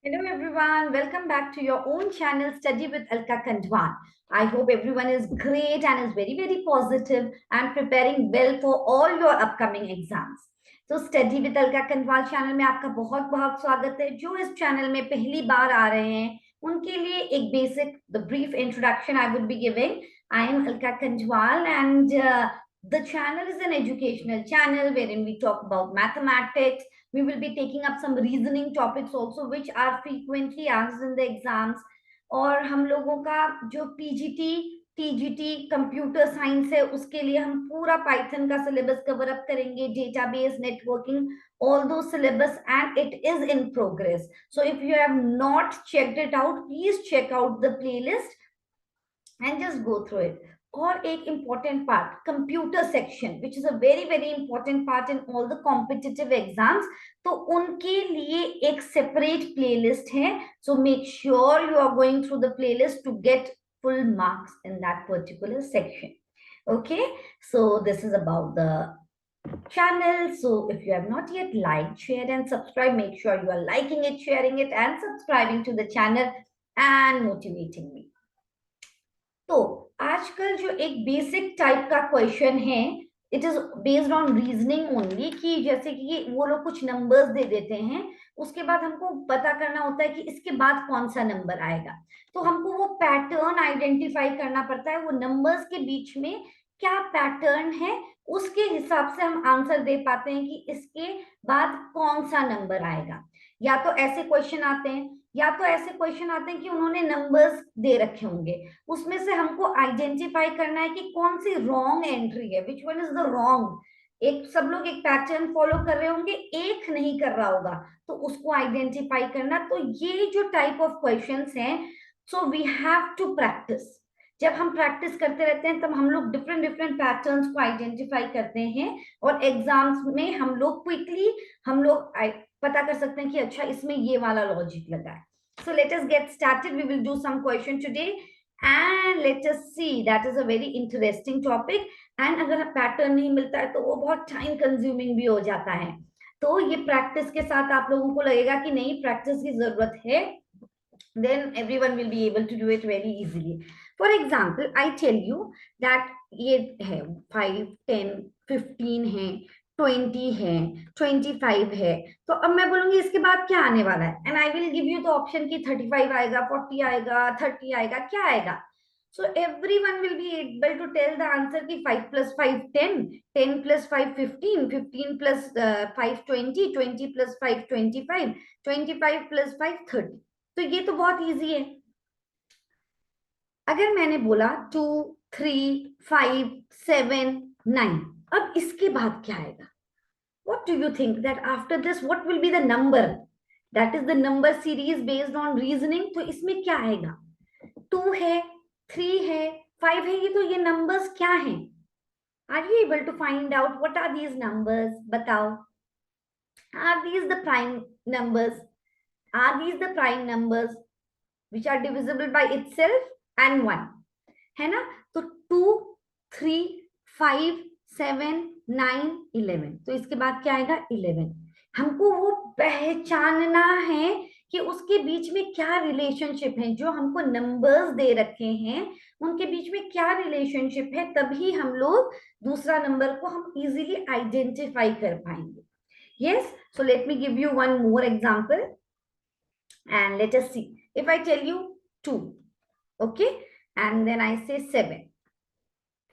Hello everyone, welcome back to your own channel Study with Alka Kandwan. I hope everyone is great and is very positive and preparing well for all your upcoming exams. तो study with Alka Kandwal channel में आपका बहुत बहुत स्वागत है। जो इस channel में पहली बार आ रहे हैं उनके लिए एक basic the brief introduction I would be giving. I am Alka Kandwal and the channel is an educational channel wherein we talk about mathematics. We will be taking up some reasoning topics also which are frequently asked in the exams. और हम लोगों का जो PGT TGT computer science है उसके लिए हम पूरा पाइथन का सिलेबस कवर अप करेंगे, database networking, all those syllabus, and it is in progress. So if you have not checked it out, please check out the playlist and just go through it. और एक important part, computer section, which is a very important part in all the competitive exams. तो उनके लिए एक separate playlist है. So make sure you are going through the playlist to get full marks in that particular section. Okay, so this is about the channel. So if you have not yet liked, share and subscribe, make sure you are liking it, sharing it and subscribing to the channel and motivating me. तो आजकल जो एक basic type का question है, it is based on reasoning only, कि जैसे कि वो लोग कुछ नंबर्स दे देते हैं, उसके बाद हमको पता करना होता है कि इसके बाद कौन सा नंबर आएगा। तो हमको वो पैटर्न आइडेंटिफाई करना पड़ता है, वो नंबर्स के बीच में क्या पैटर्न है, उसके हिसाब से हम आंसर दे पाते हैं कि इसके बाद कौन सा नंबर आएगा। या तो ऐसे क्वेश्चन आते हैं, या तो ऐसे क्वेश्चन आते हैं कि उन्होंने नंबर्स दे रखे होंगे, उसमें से हमको आइडेंटिफाई करना है कि कौन सी रॉन्ग एंट्री है, which one is the wrong. एक सब लोग एक पैटर्न फॉलो कर रहे होंगे, एक नहीं कर रहा होगा, तो उसको आइडेंटिफाई करना। तो ये जो टाइप ऑफ क्वेश्चंस हैं, so we have to practise. जब हम प्रैक्टिस करते रहते हैं तब हम लोग डिफरेंट पैटर्न्स को आइडेंटिफाई करते हैं, और एग्जाम्स में हम लोग क्विकली हम लोग पता कर सकते हैं कि अच्छा इसमें ये वाला लॉजिक लगा है। So let us get started. We will do some question today and let us see. That is a very interesting topic. And अगर पैटर्न नहीं मिलता है तो वो बहुत टाइम कंज्यूमिंग भी हो जाता है। तो ये प्रैक्टिस के साथ आप लोगों को लगेगा कि नहीं, प्रैक्टिस की जरूरत है, then everyone will be able to do it very easily. For example, I tell you that ये है 5, 10, 15 है, 20 है, 25 है। तो अब मैं बोलूंगी इसके बाद क्या आने वाला है, and I will give you the option की 35 आएगा, 40 आएगा, 30 आएगा, क्या आएगा। So everyone will be able to tell the answer कि 5 plus 5 10, 10 plus 5 15, 15 plus 5 20, 20 plus 5 25, 25 plus 5 30। तो ये तो बहुत इजी है। अगर मैंने बोला 2, 3, 5, 7, 9, अब इसके बाद क्या आएगा? What do you think that after this what will be the number? That is the number series based on reasoning. तो इसमें क्या आएगा? 2 है, 3 है, 5 है, ये numbers क्या हैं? Are you able to find out what are these numbers? बताओ. Are these the prime numbers? Are these the prime numbers which are divisible by itself and 1? है ना? तो 2, 3, 5, 7, 9, 11। तो इसके बाद क्या आएगा? 11। हमको वो पहचानना है कि उसके बीच में क्या रिलेशनशिप है, जो हमको नंबर्स दे रखे हैं उनके बीच में क्या रिलेशनशिप है, तभी हम लोग दूसरा नंबर को हम इजीली आइडेंटिफाई कर पाएंगे। Yes, so let me give you one more example and let us see. If I tell you 2, okay, and then I say 7,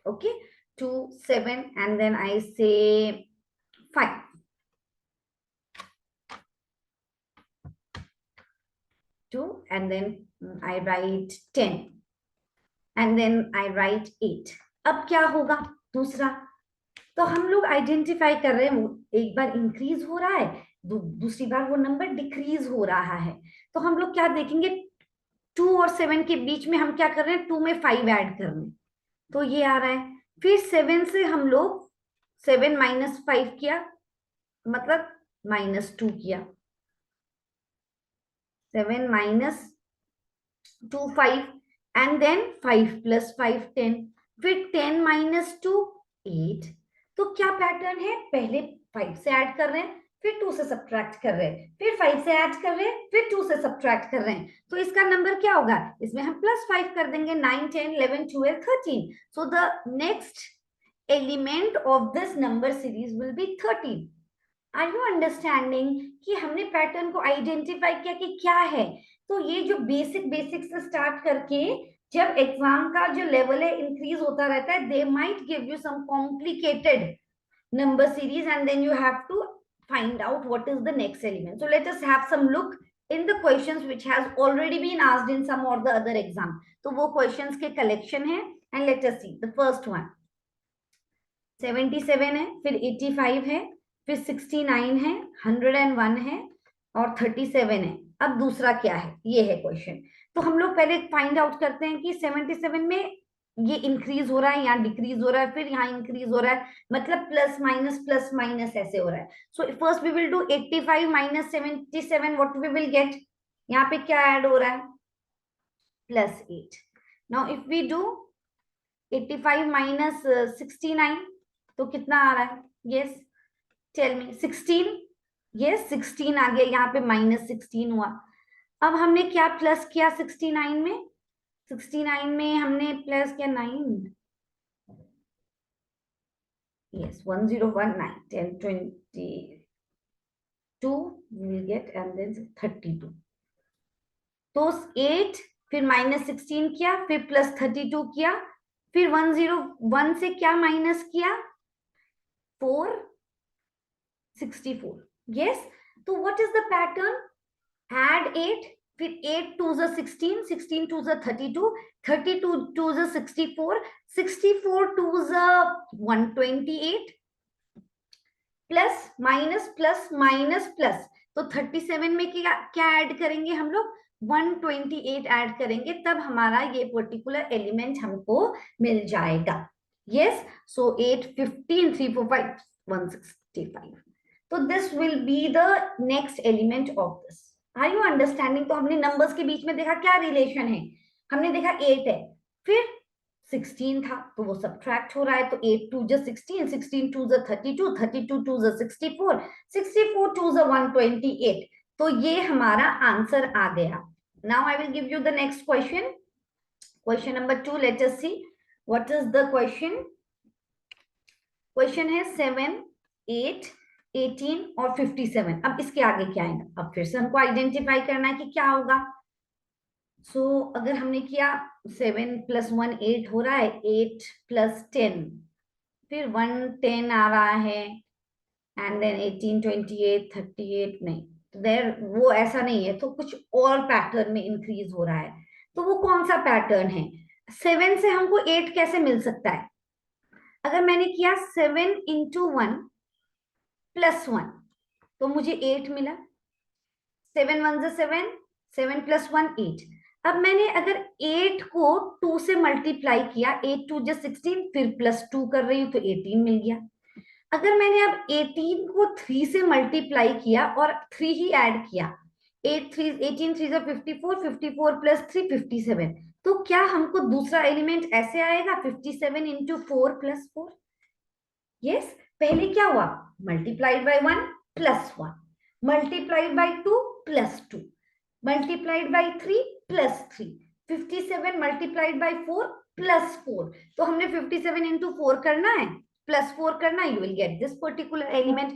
okay, 2, 7, and then I say 5. 2, and then I write 10, and then I write 8. अब क्या होगा दूसरा? तो हम लोग identify कर रहे हैं, एक बार इंक्रीज हो रहा है, दूसरी बार वो नंबर डिक्रीज हो रहा है। तो हम लोग क्या देखेंगे, 2 और 7 के बीच में हम क्या कर रहे हैं, 2 में 5 ऐड कर रहे हैं, तो ये आ रहा है। फिर 7 से हम लोग 7 माइनस 5 किया, मतलब -2 किया। 7 minus 2 5, and then 5 plus 5 10, फिर 10 minus 2 8। तो क्या पैटर्न है, पहले 5 से ऐड कर रहे हैं, फिर 2 से सब्ट्रैक्ट कर रहे हैं, फिर 5 से ऐड कर रहे हैं, फिर 2 से सब्ट्रैक्ट कर रहे हैं, तो इसका नंबर क्या होगा? इसमें हम +5 कर देंगे, 9 10 11 12 13. So the next element of this number series will be 13. Are you understanding कि हमने पैटर्न को आइडेंटिफाई किया कि क्या है? तो ये जो बेसिक बेसिक से स्टार्ट करके जब एग्जाम का जो लेवल है इंक्रीज होता रहता है, they might give you some complicated number series and then you have to find out what is the next element. So let us have some look in the questions which has already been asked in some or the other exam. तो वो questions के collection है and let us see the first one. 77 है, फिर 85 है, फिर 69 है, 101 है और 37 है. अब दूसरा क्या है, ये है क्वेश्चन. तो हम लोग पहले फाइंड आउट करते हैं कि 77 में ये इंक्रीज हो रहा है, यहाँ डिक्रीज हो रहा है, फिर यहाँ इंक्रीज हो रहा है, मतलब प्लस माइनस ऐसे हो रहा है. So first we will do 85 minus 77. What we will get? यहाँ पे क्या ऐड हो रहा है? +8. Now if we do 85 minus 69 तो कितना आ रहा है? Yes, tell me. 16. यस, 16 आ गया, यहाँ पे -16 हुआ. अब हमने क्या प्लस किया 69 में? 69 में हमने प्लस किया 9. Yes, 1019, 10, 22 we will get and then 32. तो 8 फिर -16 किया, फिर +32 किया, फिर 101 से क्या माइनस किया? 464. Yes. तो what is the pattern? Add 8, फिर 8 2 is 16, 16 2 is 32, 32 2 is 64, 64 2 is 128, plus minus plus. तो 37 में क्या ऐड करेंगे हम लोग? 128 ऐड करेंगे, तब हमारा ये पर्टिकुलर एलिमेंट हमको मिल जाएगा. यस. सो 8 15 3 4 5 165. तो this will be the next element of this. Are you understanding? तो हमने नंबर्स के बीच में देखा क्या रिलेशन है. हमने देखा 8 है, फिर 16 था तो वो सब्ट्रैक्ट हो रहा है, तो 8 2 is 16, 16 2 is 32, 32 2 is 64, 64 2 is 128. तो ये हमारा आंसर आ गया. Now I will give you the next question. Question number 2. Let us see what is the question. Question है 7 8 18 और 57. अब इसके आगे क्या है? अब फिर से हमको आइडेंटिफाई करना है कि क्या होगा. सो अगर हमने किया 7 + 1 8 हो रहा है, 8 + 10 फिर 110 आ रहा है, एंड देन 18 28 38. नहीं, देर वो ऐसा नहीं है, तो कुछ और पैटर्न में इंक्रीज हो रहा है. तो वो कौन सा पैटर्न है? 7 से हमको 8 कैसे मिल सकता है? अगर मैंने किया 7 × 1 + 1 तो मुझे 8 मिला. 7 1 is 7, 7 + 1 8. अब मैंने अगर 8 को 2 से मल्टीप्लाई किया, 8 2 is 16, फिर +2 कर रही हूं तो 18 मिल गया. अगर मैंने अब 18 को 3 से मल्टीप्लाई किया और 3 ही ऐड किया, 8 3 18 3 is 54, 54 + 3 57. तो क्या हमको दूसरा एलिमेंट ऐसे आएगा 57 × 4 + 4? यस. पहले क्या हुआ? Multiplied by 1 + 1, multiplied by 2 + 2, multiplied by 3 + 3, 57 multiplied by 4 + 4. तो हमने 57 × 4 करना है, +4 करना है, you will get this particular element.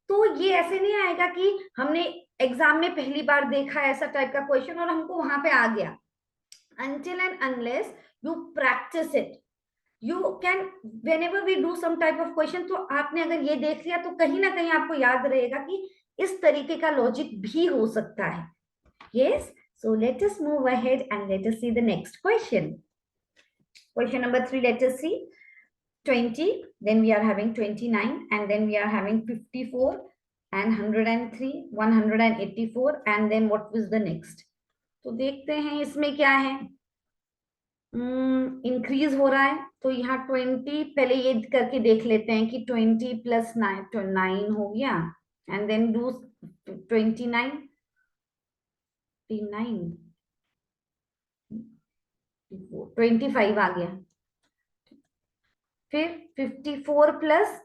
तो ये ऐसे नहीं आएगा कि हमने एग्जाम में पहली बार देखा ऐसा टाइप का क्वेश्चन और हमको वहां पे आ गया. until and unless you practice it, you can, whenever we do some type of question, तो आपने अगर ये देख लिया तो कहीं ना कहीं आपको याद रहेगा कि इस तरीके का लॉजिक भी हो सकता है. yes. So let us move ahead and let us see the next question. Question number 3. Let us see 20, then we are having 29, and then we are having 54 and 103 184, and then what was the next? तो देखते हैं इसमें क्या है. Increase हो रहा है, तो यहाँ 20 पहले ये करके देख लेते हैं कि 20 + 9 हो गया, एंड देन डू 29 25 आ गया, फिर 54 + 10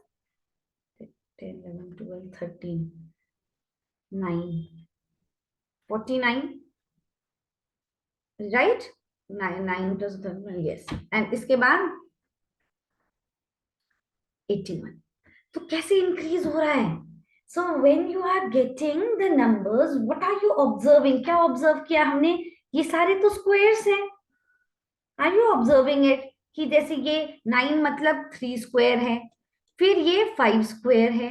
11 12 13 9, 49, राइट, 9, 9 प्लस, यस, एंड इसके बाद 81। तो कैसे इंक्रीज हो रहा है? So when you are getting the numbers, what are you observing? क्या ऑब्जर्व किया हमने? ये सारे तो स्क्वायर्स हैं। Are you observing it? कि जैसे ये 9 मतलब 3 स्क्वायर है, फिर ये 5 स्क्वायर है,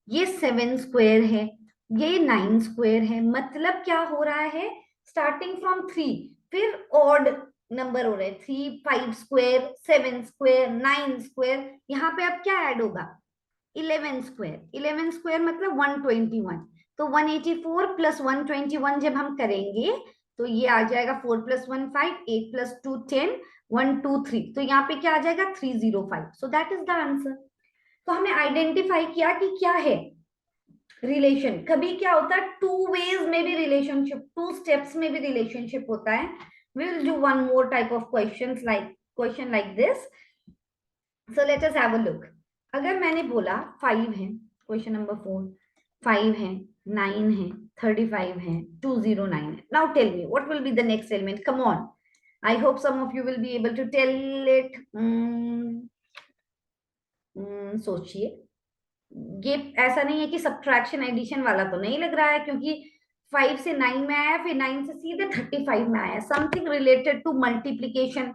ये 7 स्क्वायर है, ये 9 स्क्वायर है। मतलब क्या हो रहा है? स्टार्टिंग फ्रॉम 3, फिर ऑड नंबर हो रहे हैं, 3, 5 स्क्वायर, 7 स्क्वायर, 9 स्क्वायर। यहाँ पे अब क्या ऐड होगा? 11 स्क्वायर। 11 स्क्वायर मतलब 121। तो 184 प्लस 121 जब हम करेंगे तो ये आ जाएगा 4 प्लस 1 5, 8 प्लस 2 10, 1 2 3। तो यहाँ पे क्या आ जाएगा? 305। सो दैट इज द आंसर। तो हमने आइडेंटिफाई किया कि क्या है रिलेशन। कभी क्या होता है, टू वेज में भी रिलेशनशिप, टू स्टेप्स में भी रिलेशनशिप होता है। We will do one more type of question like this. So let us have a look. अगर मैंने बोला 5 है, क्वेश्चन नंबर 4, 5 है, 9 है, 35 है, 209 है। Now tell me what will be the next element? Come on, I hope some of you will be able to tell it. सोचिए। ये ऐसा नहीं है कि सब्ट्रैक्शन एडिशन वाला तो नहीं लग रहा है, क्योंकि 5 से 9 में आया, फिर 9 से सीधे 35 में आया। समथिंग रिलेटेड टू मल्टीप्लीकेशन,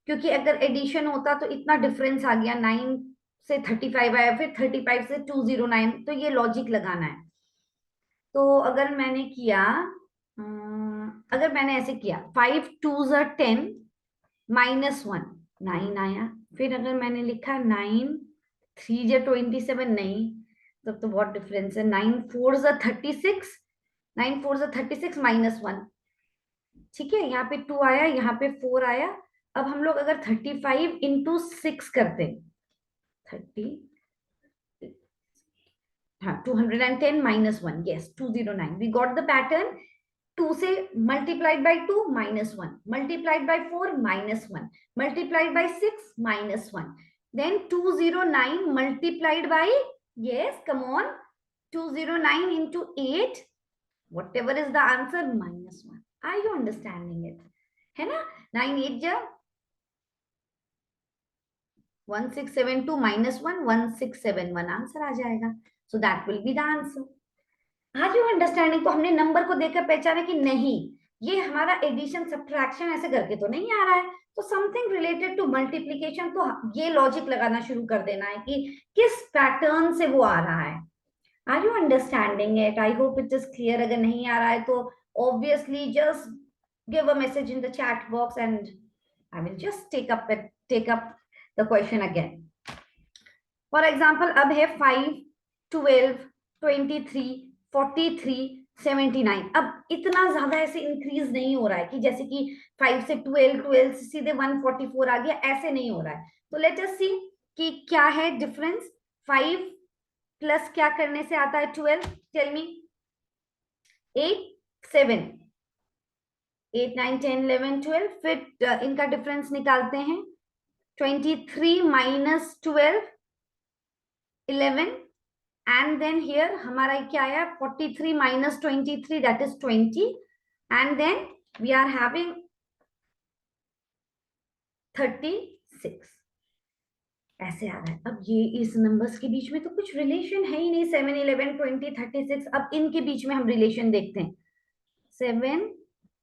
क्योंकि अगर एडिशन होता तो इतना डिफरेंस आ गया। 9 से 35 आया, फिर 35 से 209, तो ये लॉजिक लगाना है। तो अगर मैंने किया, अगर मैंने ऐसे किया 5 2 10 -1, 9 आया। फिर अगर मैंने लिखा 9 3 27, नहीं, तब तो बहुत डिफरेंस है। 9 4 36, 9 4 36 -1। ठीक है, यहाँ पे 2 आया, यहाँ पे 4 आया। अब हम लोग अगर 35 इंटू 6 करते, 30, हाँ, 210 -1, yes, 209। We got the pattern. 2 से multiplied by 2 -1, multiplied by 4 -1, multiplied by 6 -1, then 209 multiplied by, yes, come on, 209 into 8, whatever is the answer, -1. Are you understanding it? है ना? 9 8 जा 1672 -1, 1671 आंसर आ जाएगा। So that will be the answer. Are you understanding? तो हमने number को देखकर पहचाना कि नहीं, ये हमारा एडिशन सब्ट्रैक्शन ऐसे करके तो नहीं आ रहा है, तो समथिंग रिलेटेड टू मल्टीप्लीकेशन। तो ये लॉजिक लगाना शुरू कर देना है कि किस पैटर्न से वो आ रहा है। Are you understanding it? I hope it is clear. अगर नहीं आ रहा है तो obviously just give a message in the chat box and I will just take up the question again. For example, अब है 5 12 23 43 79। अब इतना ज्यादा ऐसे इंक्रीज नहीं हो रहा है कि जैसे कि 5 से 12, 12 से सीधे 144 आ गया, ऐसे नहीं हो रहा है। तो लेट अस सी कि क्या है डिफरेंस। 5 प्लस क्या करने से आता है 12? Tell me. 8 7, 8 9 10 11 12। फिर इनका डिफरेंस निकालते हैं। 23 माइनस 12 11, and then here हमारा क्या आया? 43 minus 23, that is 20, and then we are having 36। ऐसे आ रहा है। अब ये इस नंबर्स के बीच में तो कुछ रिलेशन है ही नहीं। 7 11 20 36। अब इनके बीच में हम रिलेशन देखते हैं। 7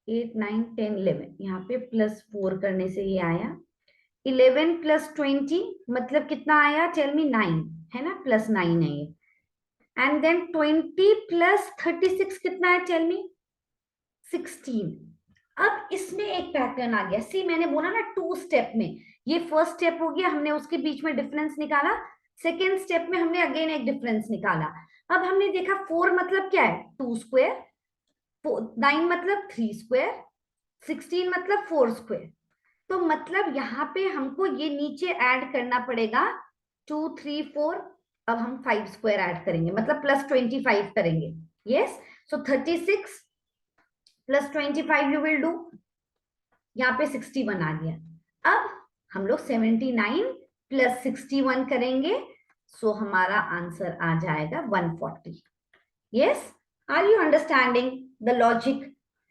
8 9 10 11, यहाँ पे +4 करने से ये आया। 11 + 20 मतलब कितना आया? Tell me. 9 है ना, +9 है ये। एंड देन 20 + 36 कितना है? Tell me. 16। अब इसमें एक पैटर्न आ गया। सी, मैंने बोला ना, टू स्टेप में। ये फर्स्ट स्टेप हो गया, हमने उसके बीच में डिफरेंस निकाला। सेकेंड स्टेप में हमने अगेन एक डिफरेंस निकाला। अब हमने देखा 4 मतलब क्या है? 2 स्क्वायर, 9 मतलब 3 स्क्वायर, 16 मतलब 4 स्क्वायर। तो मतलब यहाँ पे हमको ये नीचे ऐड करना पड़ेगा 2 3 4। अब हम 5 स्क्वायर ऐड करेंगे, मतलब +25 करेंगे। Yes, so 36 + 25 you will do. यहाँ पे 61 आ गया। अब हम लोग 79 + 61 करेंगे, सो हमारा आंसर आ जाएगा 140। Yes, are you understanding the logic?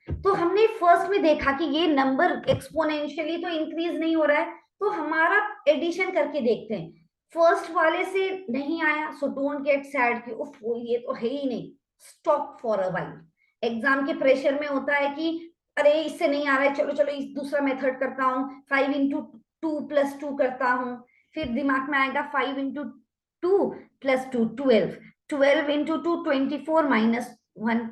तो हमने फर्स्ट में देखा कि ये नंबर एक्सपोनेंशियली तो इंक्रीज नहीं हो रहा है, तो हमारा एडिशन करके देखते हैं। फर्स्ट वाले से नहीं आया, सो डोंट गेट सैड कि उफ ये तो है ही नहीं, stop for a while. Exam के प्रेशर में होता है कि अरे इससे नहीं आ रहा है, चलो चलो इस दूसरा मेथड करता हूँ, 5 into 2 + 2 करता हूँ। फिर दिमाग में आएगा 5 into 2 + 2 12, 12 into 2 24 -1,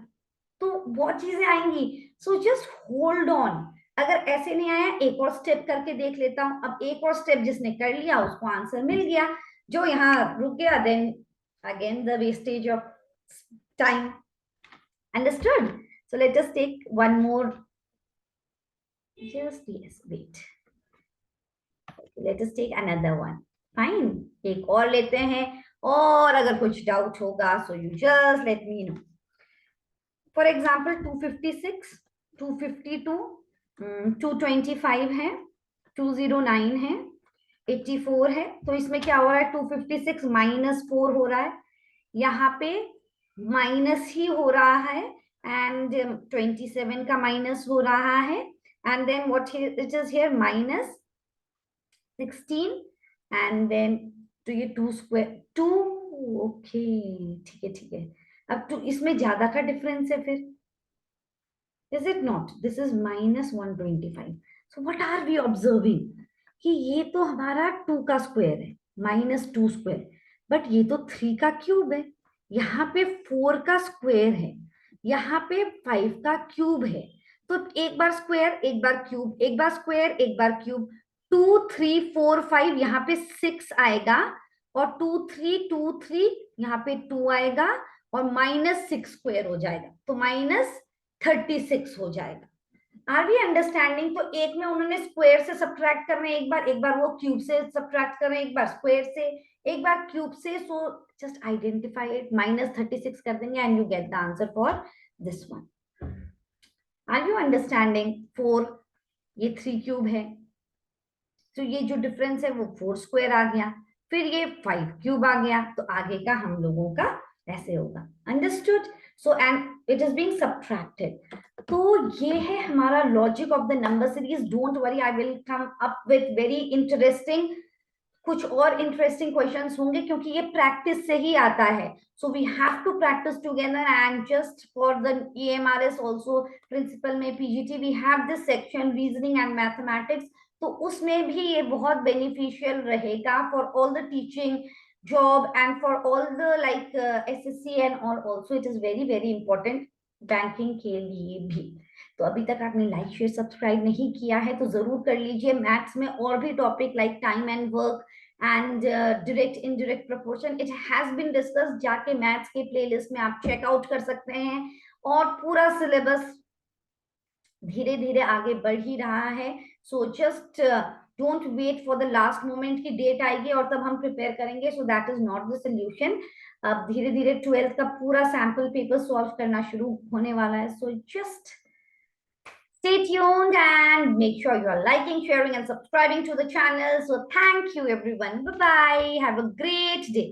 तो बहुत चीजें आएंगी। So just hold on. अगर ऐसे नहीं आया, एक और स्टेप करके देख लेता हूं। अब एक और स्टेप जिसने कर लिया उसको आंसर मिल गया, जो यहाँ रुक गया then again the wastage of time. Understood? So let us take one more, just yes wait, let us take another one. Fine, एक और लेते हैं, और अगर कुछ डाउट होगा so you just let me know. For example 256, 252, 225 है, 209 है, 84 है। तो इसमें क्या हो रहा है, 256 -4 हो रहा है, यहाँ पे माइनस ही हो रहा है, एंड 27 का माइनस हो रहा है, and then what it is here -16, and then तो ये 2 स्क्वायर 2, ओके ठीक है ठीक है। अब तो इसमें ज्यादा का डिफरेंस है फिर, is it not? This is -125. So what are we observing? कि ये तो हमारा 2 का स्क्वायर है, -2 स्क्वायर, बट ये तो 3 का क्यूब है। यहाँ पे 4 का स्क्वायर है, यहाँ पे 5 का क्यूब है। तो एक बार स्क्वायर एक बार क्यूब, एक बार स्क्वायर एक बार क्यूब, 2 3 4 5 यहाँ पे 6 आएगा, और 2 3 2 3 यहाँ पे 2 आएगा, और -6 स्क्वायर हो जाएगा, तो -36 हो जाएगा। Are we understanding? तो एक में उन्होंने स्क्वायर से सब्ट्रैक्ट कर रहे हैं, एक बार वो क्यूब से सब्ट्रैक्ट कर रहे हैं, एक बार स्क्वायर से, एक बार क्यूब से। सो जस्ट आइडेंटिफाई इट, -36 कर देंगे and you get the answer for this one. Are you understanding? 4, ये 3 क्यूब है, तो ये जो डिफरेंस है वो 4 स्क्वायर आ गया, फिर ये 5 क्यूब आ गया, तो आगे का हम लोगों का ऐसे होगा। Understood? So and it is being subtracted. तो ये है हमारा logic of the number series. Don't worry, I will come up with very interesting, कुछ और इंटरेस्टिंग क्वेश्चंस होंगे, क्योंकि ये प्रैक्टिस से ही आता है। So we have to practice together, and just for the EMRS also, principal में PGT we have this section reasoning and mathematics, तो उसमें भी ये बहुत बेनिफिशियल रहेगा for all the teaching job and for all the like SSC and all. Also it is very very important banking के लिए भी। तो अभी तक आपने लाइक शेयर सब्सक्राइब नहीं किया है तो जरूर कर लीजिए। मैथ्स में और भी topic like time and work and direct indirect proportion, it has been discussed, जाके मैथ्स के प्लेलिस्ट में आप चेकआउट कर सकते हैं। और पूरा सिलेबस धीरे धीरे आगे बढ़ ही रहा है। So just don't wait for the last moment की डेट आएगी और तब हम प्रिपेयर करेंगे, so that is not the solution. अब धीरे धीरे 12th का पूरा सैंपल पेपर सॉल्व करना शुरू होने वाला है। So just stay tuned and make sure you are liking, sharing and subscribing to the channel. So thank you everyone. Bye bye. Have a great day.